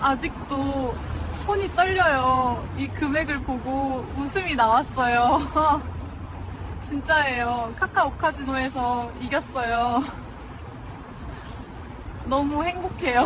아직도 손이 떨려요. 이 금액을 보고 웃음이 나왔어요. 진짜예요. 카카오 카지노에서 이겼어요. 너무 행복해요.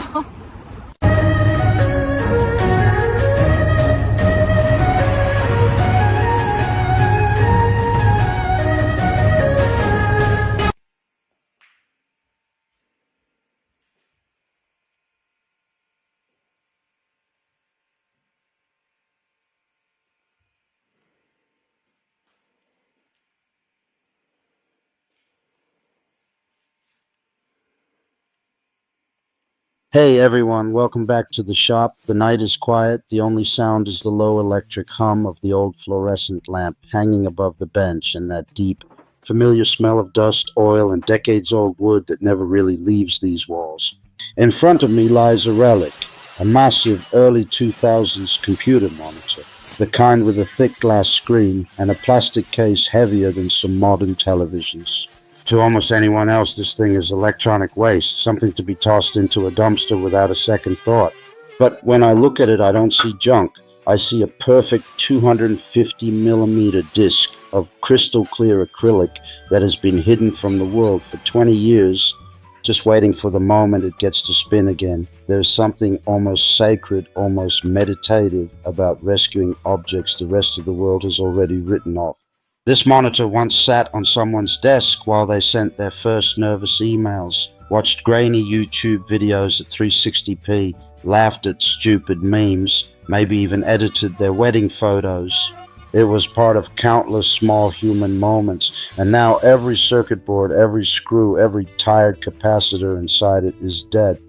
Hey everyone, welcome back to the shop. The night is quiet. The only sound is the low electric hum of the old fluorescent lamp hanging above the bench and that deep, familiar smell of dust, oil, and decades-old wood that never really leaves these walls. In front of me lies a relic, a massive early 2000s computer monitor, the kind with a thick glass screen and a plastic case heavier than some modern televisions. To almost anyone else, this thing is electronic waste, something to be tossed into a dumpster without a second thought. But when I look at it, I don't see junk. I see a perfect 250 millimeter disc of crystal clear acrylic that has been hidden from the world for 20 years, just waiting for the moment it gets to spin again. There's something almost sacred, almost meditative about rescuing objects the rest of the world has already written off. This monitor once sat on someone's desk while they sent their first nervous emails, watched grainy YouTube videos at 360p, laughed at stupid memes, maybe even edited their wedding photos. It was part of countless small human moments, and now every circuit board, every screw, every tired capacitor inside it is dead,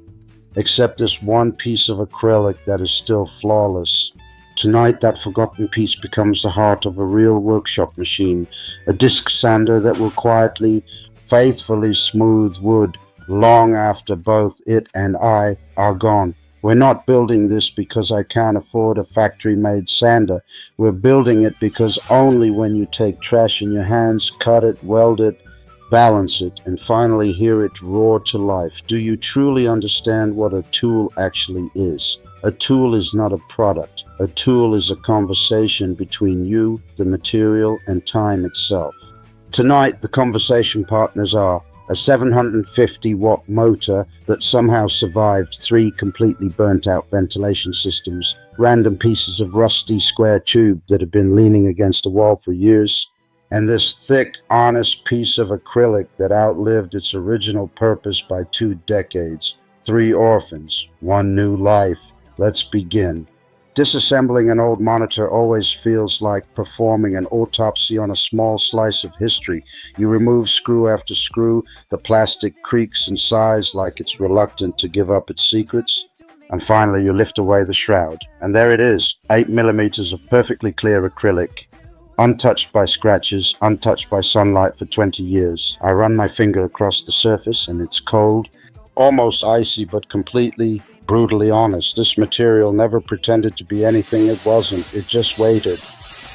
except this one piece of acrylic that is still flawless. Tonight, that forgotten piece becomes the heart of a real workshop machine, a disc sander that will quietly, faithfully smooth wood long after both it and I are gone. We're not building this because I can't afford a factory-made sander. We're building it because only when you take trash in your hands, cut it, weld it, balance it, and finally hear it roar to life, do you truly understand what a tool actually is. A tool is not a product. A tool is a conversation between you, the material, and time itself. Tonight, the conversation partners are a 750-watt motor that somehow survived 3 completely burnt-out ventilation systems, random pieces of rusty square tube that have been leaning against a wall for years, and this thick, honest piece of acrylic that outlived its original purpose by 2 decades. 3 orphans, 1 new life. Let's begin. Disassembling an old monitor always feels like performing an autopsy on a small slice of history. You remove screw after screw, the plastic creaks and sighs like it's reluctant to give up its secrets, and finally you lift away the shroud. And there it is, 8 millimeters of perfectly clear acrylic, untouched by scratches, untouched by sunlight for 20 years. I run my finger across the surface and it's cold, almost icy, but completely brutally honest. This material never pretended to be anything it wasn't. It just waited,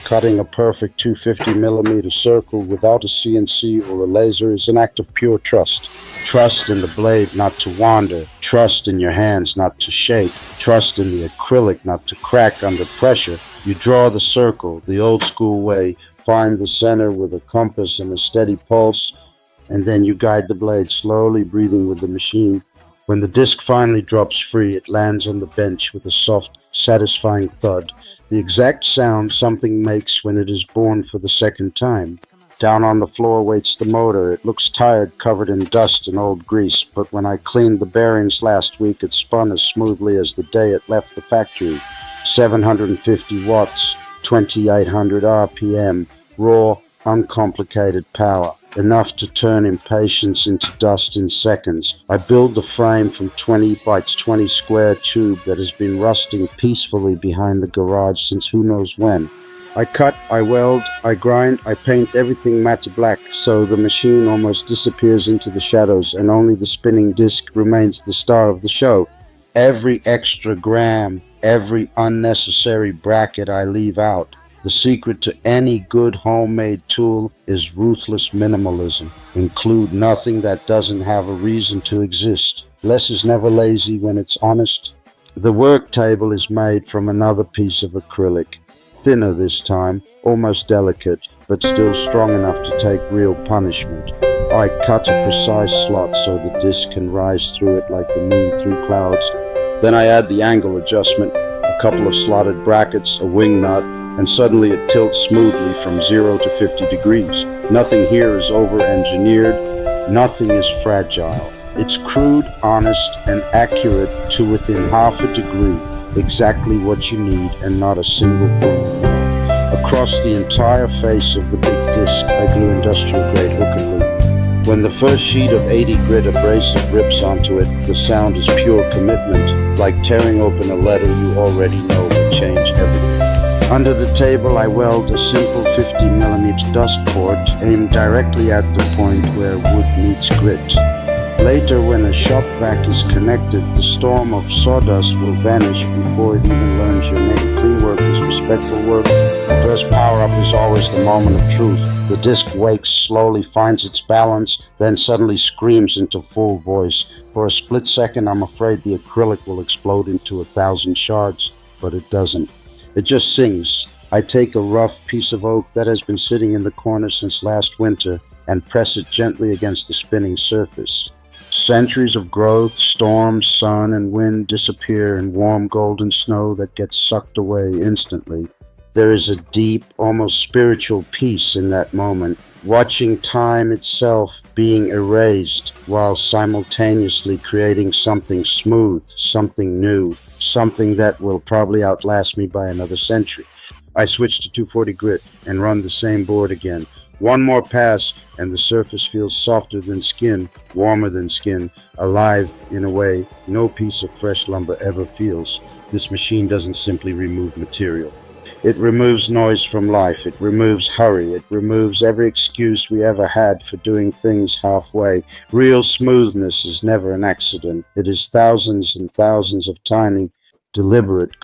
cutting a perfect 250 millimeter circle without a CNC or a laser is an act of pure trust. Trust in the blade not to wander, trust in your hands not to shake, trust in the acrylic not to crack under pressure. You draw the circle the old school way, find the center with a compass and a steady pulse, and then you guide the blade slowly, breathing with the machine. When the disc finally drops free, it lands on the bench with a soft, satisfying thud, the exact sound something makes when it is born for the second time. Down on the floor waits the motor. It looks tired, covered in dust and old grease, but when I cleaned the bearings last week, it spun as smoothly as the day it left the factory. 750 watts, 2800 RPM, raw, uncomplicated power. Enough to turn impatience into dust in seconds. I build the frame from 20 by 20 square tube that has been rusting peacefully behind the garage since who knows when. I cut, I weld, I grind, I paint everything matte black so the machine almost disappears into the shadows and only the spinning disc remains the star of the show. Every extra gram, every unnecessary bracket I leave out. The secret to any good homemade tool is ruthless minimalism. Include nothing that doesn't have a reason to exist. Less is never lazy when it's honest. The work table is made from another piece of acrylic, thinner this time, almost delicate, but still strong enough to take real punishment. I cut a precise slot so the disc can rise through it like the moon through clouds. Then I add the angle adjustment, a couple of slotted brackets, a wing nut, and suddenly it tilts smoothly from 0 to 50 degrees. Nothing here is over-engineered, nothing is fragile. It's crude, honest, and accurate to within half a degree, exactly what you need and not a single thing. Across the entire face of the big disc, I glue industrial-grade hook and loop. When the first sheet of 80 grit abrasive rips onto it, the sound is pure commitment, like tearing open a letter you already know will change everything. Under the table, I weld a simple 50mm dust port aimed directly at the point where wood meets grit. Later, when a shop vac is connected, the storm of sawdust will vanish before it even learns your name. Clean work is respectful work. The first power-up is always the moment of truth. The disc wakes, slowly finds its balance, then suddenly screams into full voice. For a split second, I'm afraid the acrylic will explode into 1,000 shards, but it doesn't. It just sings. I take a rough piece of oak that has been sitting in the corner since last winter and press it gently against the spinning surface. Centuries of growth, storms, sun, and wind disappear in warm golden snow that gets sucked away instantly. There is a deep, almost spiritual peace in that moment, watching time itself being erased while simultaneously creating something smooth, something new, something that will probably outlast me by another century. I switch to 240 grit and run the same board again. One more pass and the surface feels softer than skin, warmer than skin, alive in a way no piece of fresh lumber ever feels. This machine doesn't simply remove material. It removes noise from life. It removes hurry. It removes every excuse we ever had for doing things halfway. Real smoothness is never an accident. It is thousands and thousands of tiny, deliberate